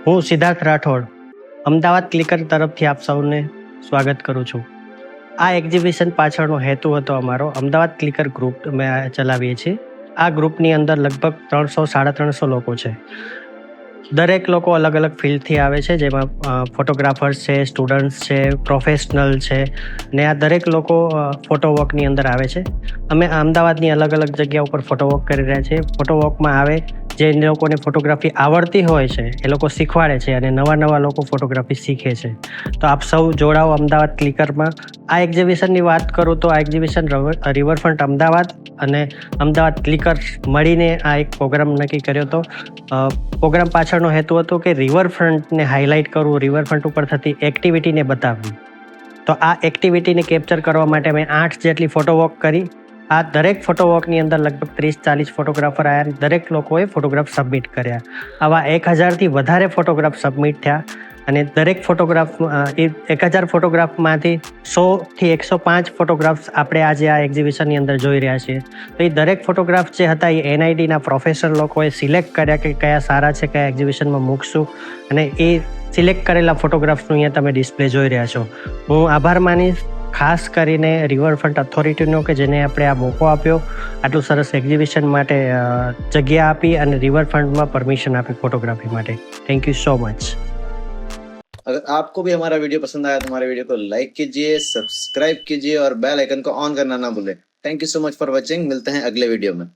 હું સિદ્ધાર્થ રાઠોડ અમદાવાદ ક્લિકર તરફથી આપ સૌને સ્વાગત કરું છું. આ એક્ઝિબિશન પાછળનો હેતુ હતો અમારો અમદાવાદ ક્લિકર ગ્રુપ અમે ચલાવીએ છીએ. આ ગ્રુપની અંદર લગભગ 300-350 લોકો છે. દરેક લોકો અલગ અલગ ફિલ્ડથી આવે છે, જેમાં ફોટોગ્રાફર્સ છે, સ્ટુડન્ટ્સ છે, પ્રોફેશનલ છે, ને આ દરેક લોકો ફોટો વોકની અંદર આવે છે. અમે અમદાવાદની અલગ અલગ જગ્યા ઉપર ફોટો વોક કરી રહ્યા છીએ. ફોટો વોકમાં આવે જે લોકોને ફોટોગ્રાફી આવડતી હોય છે એ લોકો શીખવાડે છે અને નવા લોકો ફોટોગ્રાફી શીખે છે. તો આપ સૌ જોડાઓ અમદાવાદ ક્લિકરમાં. આ એક્ઝિબિશનની વાત કરું તો આ એક્ઝિબિશન રિવરફ્રન્ટ અમદાવાદ અને અમદાવાદ ક્લિકર મળીને આ એક પ્રોગ્રામ નક્કી કર્યો હતો. પ્રોગ્રામ પાછળનો હેતુ હતો કે રિવરફ્રન્ટને હાઇલાઇટ કરવું, રિવરફ્રન્ટ ઉપર થતી એક્ટિવિટીને બતાવવી. તો આ એક્ટિવિટીને કેપ્ચર કરવા માટે મેં 8 જેટલી ફોટો વોક કરી. આ દરેક ફોટો વોકની અંદર લગભગ 30-40 ફોટોગ્રાફર આવ્યા. દરેક લોકોએ ફોટોગ્રાફ સબમિટ કર્યા. આવા 1000થી વધારે ફોટોગ્રાફ સબમિટ થયા અને દરેક ફોટોગ્રાફ 1000 ફોટોગ્રાફમાંથી 100થી 105 ફોટોગ્રાફ્સ આપણે આજે આ એક્ઝિબિશનની અંદર જોઈ રહ્યા છીએ. તો એ દરેક ફોટોગ્રાફ જે હતા એ એનઆઈટીના પ્રોફેસર લોકોએ સિલેક્ટ કર્યા કે કયા સારા છે, કયા એક્ઝિબિશનમાં મૂકશું, અને એ સિલેક્ટ કરેલા ફોટોગ્રાફ્સનું અહીંયા તમે ડિસ્પ્લે જોઈ રહ્યા છો. હું આભાર માનીશ ખાસ કરીને રિવરફ્રન્ટ ઓથોરિટીનો કે જેને આપણે આ મોકો આપ્યો, આટલું સરસ એક્ઝિબિશન માટે જગ્યા આપી અને રિવરફ્રન્ટમાં પરમિશન આપી ફોટોગ્રાફી માટે. Thank you so much. अगर आपको भी हमारा वीडियो पसंद आया तो हमारे वीडियो को लाइक कीजिए, सब्सक्राइब कीजिए और बेल आइकन को ऑन करना ना भूलें. Thank you so much for watching. मिलते हैं अगले वीडियो में.